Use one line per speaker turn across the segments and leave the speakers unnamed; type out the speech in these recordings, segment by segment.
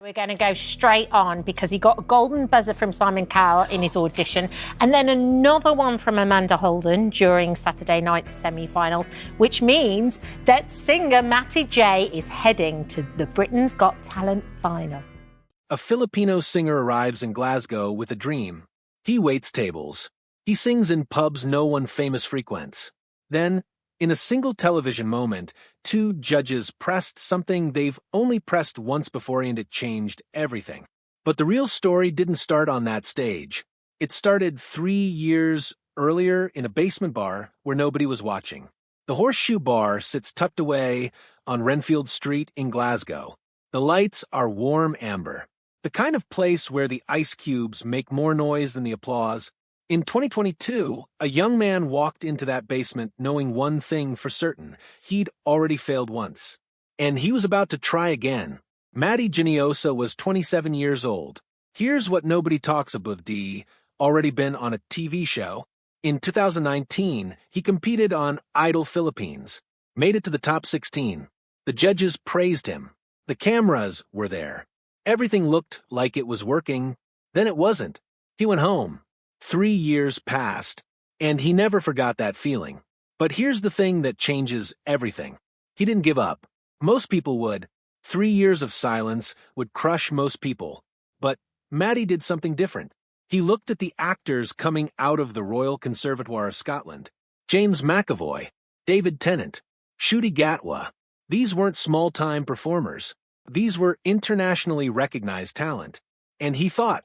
We're going to go straight on because he got a golden buzzer from Simon Cowell in his audition, and then another one from Amanda Holden during Saturday night's semi-finals, which means that singer Matty J is heading to the Britain's Got Talent final.
A Filipino singer arrives in Glasgow with a dream. He waits tables. He sings in pubs no one famous frequents. Then, in a single television moment, two judges pressed something they've only pressed once before, and it changed everything. But the real story didn't start on that stage. It started 3 years earlier in a basement bar where nobody was watching. The Horseshoe Bar sits tucked away on Renfield Street in Glasgow. The lights are warm amber, the kind of place where the ice cubes make more noise than the applause. In 2022, a young man walked into that basement knowing one thing for certain: he'd already failed once. And he was about to try again. Matty Juniosa was 27 years old. Here's what nobody talks about: already been on a TV show. In 2019, he competed on Idol Philippines, made it to the top 16. The judges praised him. The cameras were there. Everything looked like it was working. Then it wasn't. He went home. 3 years passed, and he never forgot that feeling. But here's the thing that changes everything. He didn't give up. Most people would. 3 years of silence would crush most people. But Matty did something different. He looked at the actors coming out of the Royal Conservatoire of Scotland. James McAvoy, David Tennant, Ncuti Gatwa. These weren't small-time performers. These were internationally recognized talent. And he thought,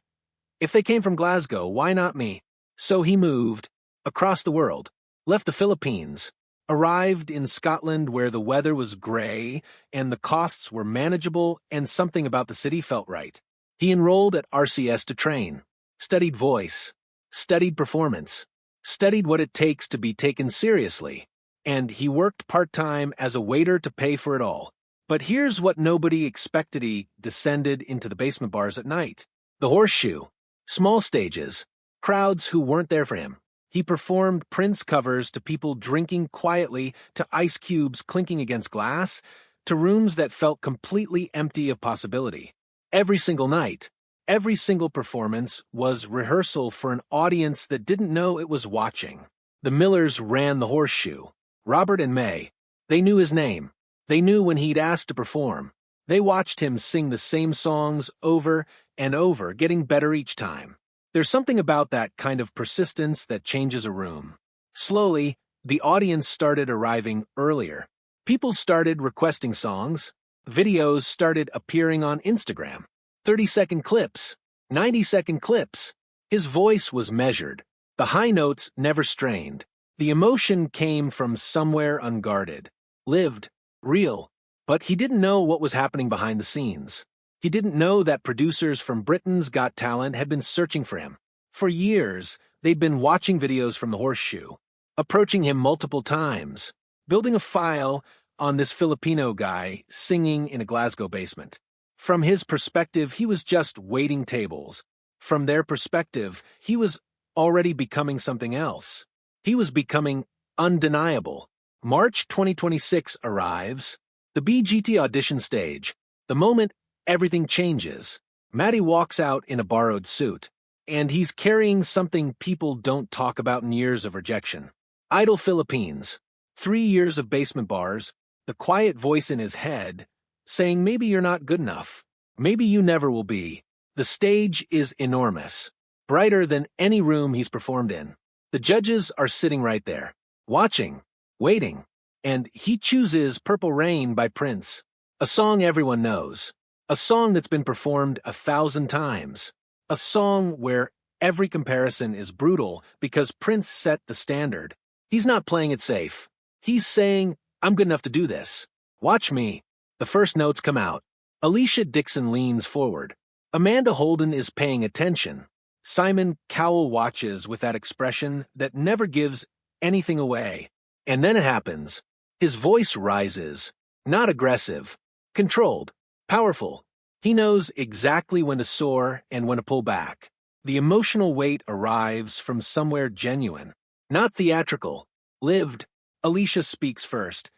if they came from Glasgow, why not me? So he moved across the world, left the Philippines, arrived in Scotland where the weather was grey and the costs were manageable and something about the city felt right. He enrolled at RCS to train, studied voice, studied performance, studied what it takes to be taken seriously, and he worked part-time as a waiter to pay for it all. But here's what nobody expected: he descended into the basement bars at night. The Horseshoe. Small stages, crowds who weren't there for him. He performed Prince covers to people drinking quietly, to ice cubes clinking against glass, to rooms that felt completely empty of possibility. Every single night, every single performance was rehearsal for an audience that didn't know it was watching. The Millers ran the Horseshoe. Robert and May. They knew his name. They knew when he'd asked to perform. They watched him sing the same songs over and over, getting better each time. There's something about that kind of persistence that changes a room. Slowly, the audience started arriving earlier. People started requesting songs. Videos started appearing on Instagram. 30-second clips, 90-second clips. His voice was measured. The high notes never strained. The emotion came from somewhere unguarded, lived, real. But he didn't know what was happening behind the scenes. He didn't know that producers from Britain's Got Talent had been searching for him. For years, they'd been watching videos from the Horseshoe, approaching him multiple times, building a file on this Filipino guy singing in a Glasgow basement. From his perspective, he was just waiting tables. From their perspective, he was already becoming something else. He was becoming undeniable. March 2026 arrives. The BGT audition stage. The moment everything changes. Matty walks out in a borrowed suit, and he's carrying something people don't talk about in years of rejection. Idol Philippines. 3 years of basement bars, the quiet voice in his head saying maybe you're not good enough. Maybe you never will be. The stage is enormous, brighter than any room he's performed in. The judges are sitting right there, watching, waiting, and he chooses Purple Rain by Prince, a song everyone knows. A song that's been performed 1,000 times. A song where every comparison is brutal because Prince set the standard. He's not playing it safe. He's saying, I'm good enough to do this. Watch me. The first notes come out. Alicia Dixon leans forward. Amanda Holden is paying attention. Simon Cowell watches with that expression that never gives anything away. And then it happens. His voice rises. Not aggressive. Controlled. Powerful. He knows exactly when to soar and when to pull back. The emotional weight arrives from somewhere genuine, not theatrical, lived. Alicia speaks first.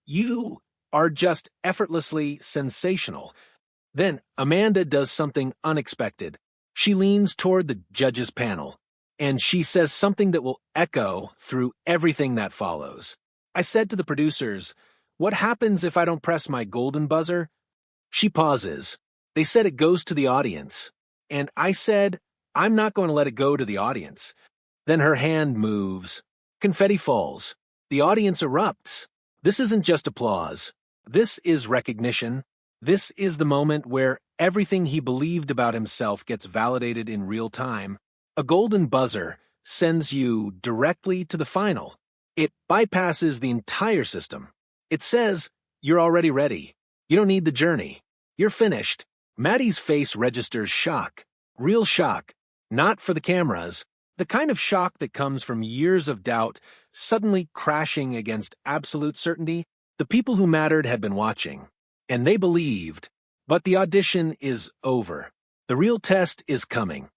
You are just effortlessly sensational. Then Amanda does something unexpected. She leans toward the judges' panel, and she says something that will echo through everything that follows. I said to the producers, "What happens if I don't press my golden buzzer?" She pauses. They said it goes to the audience. And I said, "I'm not going to let it go to the audience." Then her hand moves. Confetti falls. The audience erupts. This isn't just applause. This is recognition. This is the moment where everything he believed about himself gets validated in real time. A golden buzzer sends you directly to the final. It bypasses the entire system. It says, "You're already ready. You don't need the journey. You're finished." Matty's face registers shock. Real shock. Not for the cameras. The kind of shock that comes from years of doubt suddenly crashing against absolute certainty. The people who mattered had been watching, and they believed. But the audition is over. The real test is coming.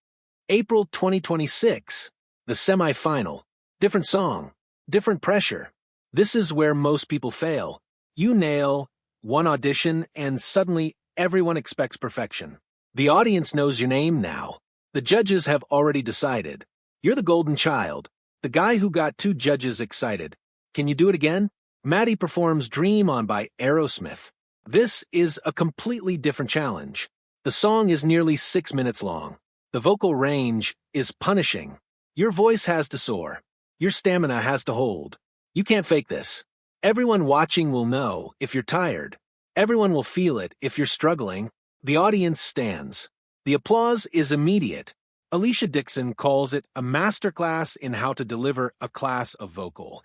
April 2026, the semifinal. Different song, different pressure. This is where most people fail. You nail one audition, and suddenly everyone expects perfection. The audience knows your name now. The judges have already decided. You're the golden child, the guy who got two judges excited. Can you do it again? Matty performs Dream On by Aerosmith. This is a completely different challenge. The song is nearly 6 minutes long. The vocal range is punishing. Your voice has to soar. Your stamina has to hold. You can't fake this. Everyone watching will know if you're tired. Everyone will feel it if you're struggling. The audience stands. The applause is immediate. Alicia Dixon calls it a masterclass in how to deliver a class of vocal.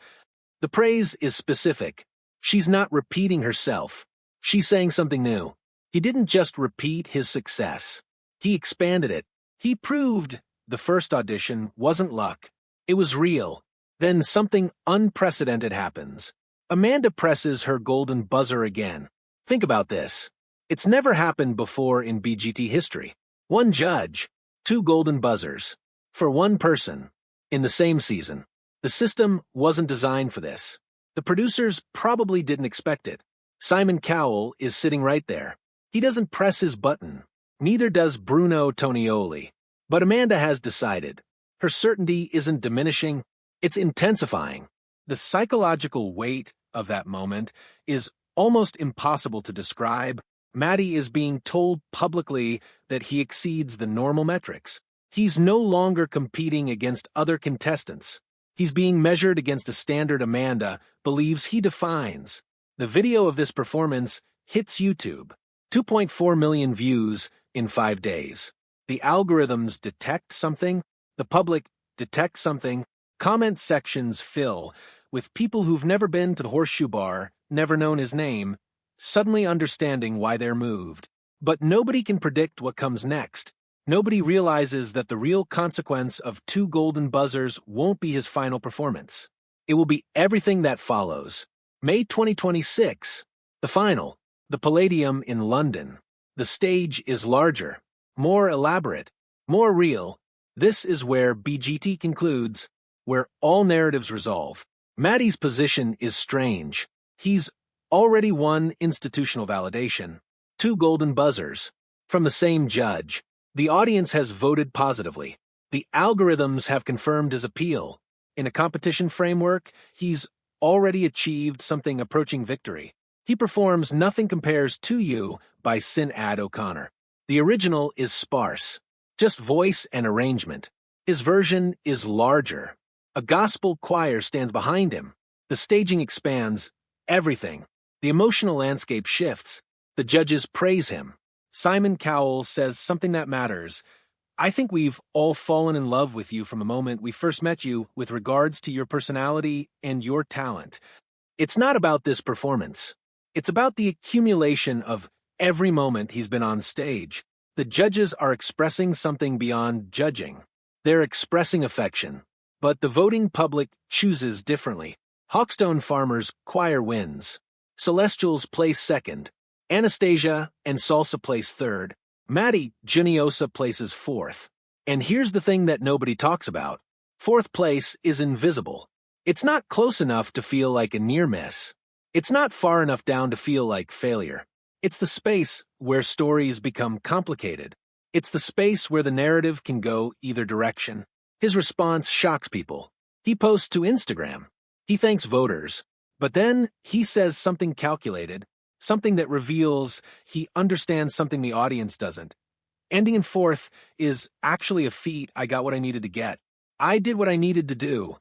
The praise is specific. She's not repeating herself. She's saying something new. He didn't just repeat his success. He expanded it. He proved the first audition wasn't luck. It was real. Then something unprecedented happens. Amanda presses her golden buzzer again. Think about this. It's never happened before in BGT history. One judge, two golden buzzers. For one person. In the same season. The system wasn't designed for this. The producers probably didn't expect it. Simon Cowell is sitting right there. He doesn't press his button. Neither does Bruno Tonioli. But Amanda has decided. Her certainty isn't diminishing, it's intensifying. The psychological weight of that moment is almost impossible to describe. Matty is being told publicly that he exceeds the normal metrics. He's no longer competing against other contestants. He's being measured against a standard Amanda believes he defines. The video of this performance hits YouTube. 2.4 million views in 5 days. The algorithms detect something. The public detects something. Comment sections fill with people who've never been to the Horseshoe Bar, never known his name, suddenly understanding why they're moved. But nobody can predict what comes next. Nobody realizes that the real consequence of two golden buzzers won't be his final performance. It will be everything that follows. May 2026, the final, the Palladium in London. The stage is larger, more elaborate, more real. This is where BGT concludes, where all narratives resolve. Matty's position is strange. He's already won institutional validation. Two golden buzzers. From the same judge. The audience has voted positively. The algorithms have confirmed his appeal. In a competition framework, he's already achieved something approaching victory. He performs Nothing Compares to You by Sinead O'Connor. The original is sparse, just voice and arrangement. His version is larger. A gospel choir stands behind him. The staging expands. Everything. The emotional landscape shifts. The judges praise him. Simon Cowell says something that matters. "I think we've all fallen in love with you from the moment we first met you with regards to your personality and your talent." It's not about this performance. It's about the accumulation of every moment he's been on stage. The judges are expressing something beyond judging. They're expressing affection. But the voting public chooses differently. Hawkstone Farmers Choir wins. Celestials place second. Anastasia and Salsa place third. Matty Juniosa places fourth. And here's the thing that nobody talks about. Fourth place is invisible. It's not close enough to feel like a near miss. It's not far enough down to feel like failure. It's the space where stories become complicated. It's the space where the narrative can go either direction. His response shocks people. He posts to Instagram. He thanks voters. But then he says something calculated, something that reveals he understands something the audience doesn't. Ending in fourth is actually a feat. I got what I needed to get. I did what I needed to do.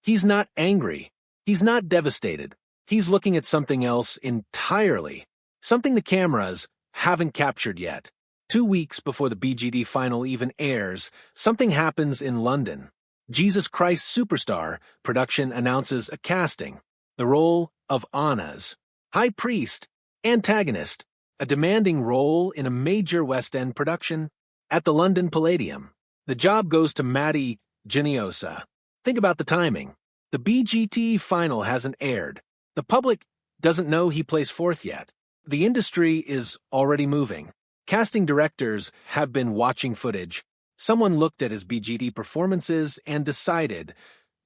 He's not angry. He's not devastated. He's looking at something else entirely. Something the cameras haven't captured yet. 2 weeks before the BGT final even airs, something happens in London. Jesus Christ Superstar production announces a casting. The role of Anna's high priest, antagonist, a demanding role in a major West End production at the London Palladium. The job goes to Matty Juniosa. Think about the timing. The BGT final hasn't aired. The public doesn't know he plays fourth yet. The industry is already moving. Casting directors have been watching footage. Someone looked at his BGT performances and decided,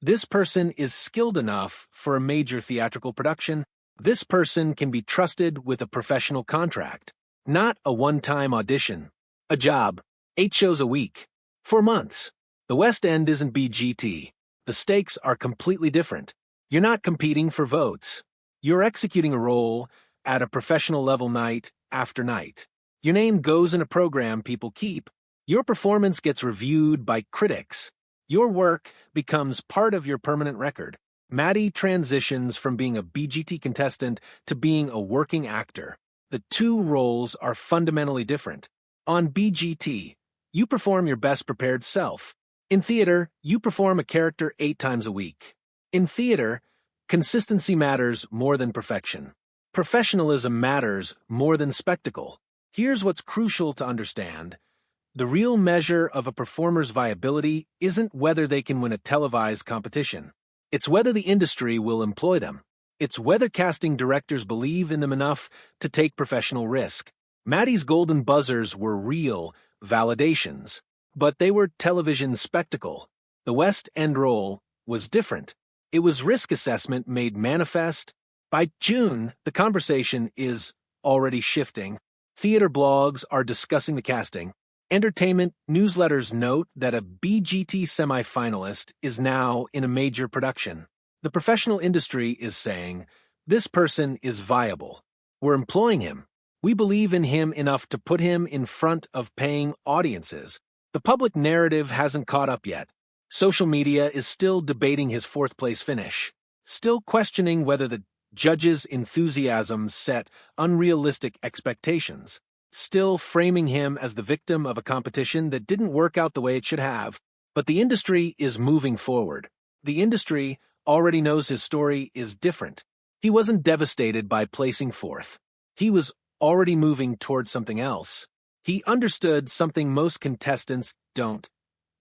this person is skilled enough for a major theatrical production. This person can be trusted with a professional contract, not a one-time audition. A job, 8 shows a week, for months. The West End isn't BGT. The stakes are completely different. You're not competing for votes. You're executing a role at a professional level night after night. Your name goes in a program people keep. Your performance gets reviewed by critics. Your work becomes part of your permanent record. Matty transitions from being a BGT contestant to being a working actor. The two roles are fundamentally different. On BGT, you perform your best prepared self. In theater, you perform a character 8 times a week. In theater, consistency matters more than perfection. Professionalism matters more than spectacle. Here's what's crucial to understand. The real measure of a performer's viability isn't whether they can win a televised competition. It's whether the industry will employ them. It's whether casting directors believe in them enough to take professional risk. Matty's golden buzzers were real validations, but they were television spectacle. The West End role was different. It was risk assessment made manifest. By June, the conversation is already shifting. Theater blogs are discussing the casting. Entertainment newsletters note that a BGT semifinalist is now in a major production. The professional industry is saying, this person is viable. We're employing him. We believe in him enough to put him in front of paying audiences. The public narrative hasn't caught up yet. Social media is still debating his fourth-place finish, still questioning whether the judges' enthusiasm set unrealistic expectations, still framing him as the victim of a competition that didn't work out the way it should have. But the industry is moving forward. The industry already knows his story is different. He wasn't devastated by placing fourth. He was already moving towards something else. He understood something most contestants don't.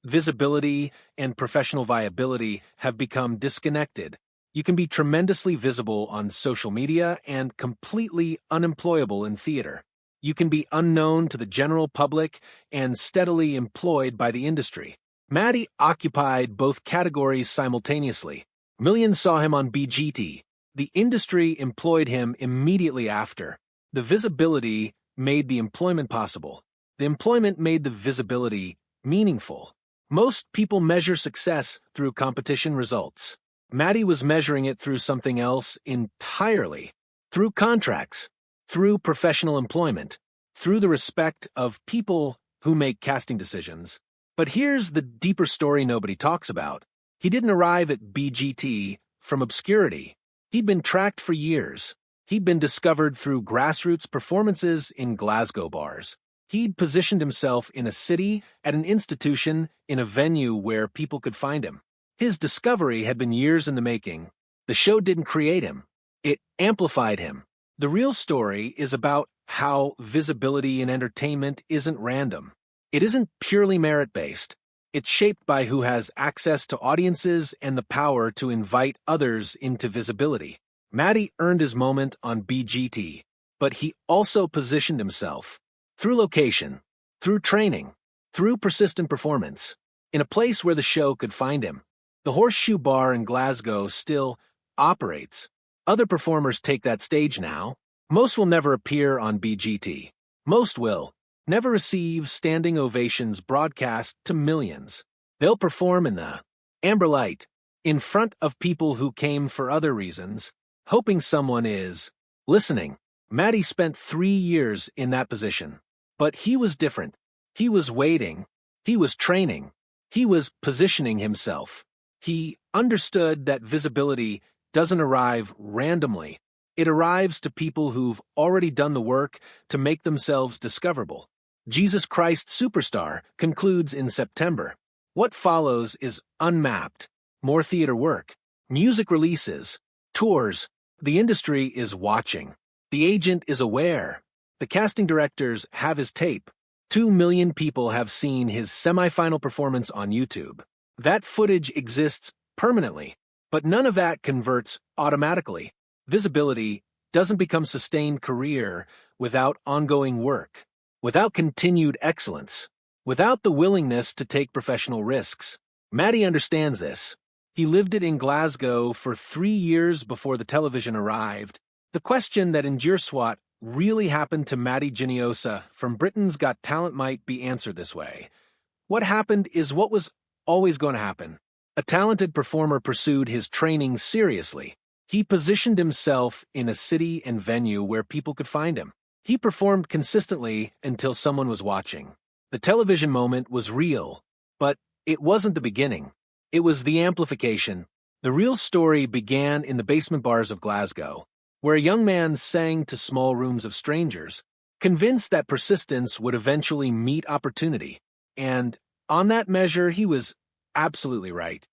Visibility and professional viability have become disconnected. You can be tremendously visible on social media and completely unemployable in theater. You can be unknown to the general public and steadily employed by the industry. Matty occupied both categories simultaneously. Millions saw him on BGT. The industry employed him immediately after. The visibility made the employment possible. The employment made the visibility meaningful. Most people measure success through competition results. Matty was measuring it through something else entirely. Through contracts, through professional employment, through the respect of people who make casting decisions. But here's the deeper story nobody talks about. He didn't arrive at BGT from obscurity. He'd been tracked for years. He'd been discovered through grassroots performances in Glasgow bars. He'd positioned himself in a city, at an institution, in a venue where people could find him. His discovery had been years in the making. The show didn't create him. It amplified him. The real story is about how visibility in entertainment isn't random. It isn't purely merit-based. It's shaped by who has access to audiences and the power to invite others into visibility. Matty earned his moment on BGT, but he also positioned himself through location, through training, through persistent performance, in a place where the show could find him. The Horseshoe Bar in Glasgow still operates. Other performers take that stage now. Most will never appear on BGT. Most will never receive standing ovations broadcast to millions. They'll perform in the amber light, in front of people who came for other reasons, hoping someone is listening. Matty spent 3 years in that position. But he was different. He was waiting. He was training. He was positioning himself. He understood that visibility doesn't arrive randomly. It arrives to people who've already done the work to make themselves discoverable. Jesus Christ Superstar concludes in September. What follows is unmapped. More theater work, music releases, tours. The industry is watching. The agent is aware. The casting directors have his tape. 2 million people have seen his semifinal performance on YouTube. That footage exists permanently, but none of that converts automatically. Visibility doesn't become sustained career without ongoing work, without continued excellence, without the willingness to take professional risks. Matty understands this. He lived it in Glasgow for 3 years before the television arrived. The question that endures what really happened to Matty Juniosa from Britain's Got Talent might be answered this way. What happened is what was always going to happen. A talented performer pursued his training seriously. He positioned himself in a city and venue where people could find him. He performed consistently until someone was watching. The television moment was real, but it wasn't the beginning. It was the amplification. The real story began in the basement bars of Glasgow, where a young man sang to small rooms of strangers, convinced that persistence would eventually meet opportunity. And on that measure, he was absolutely right.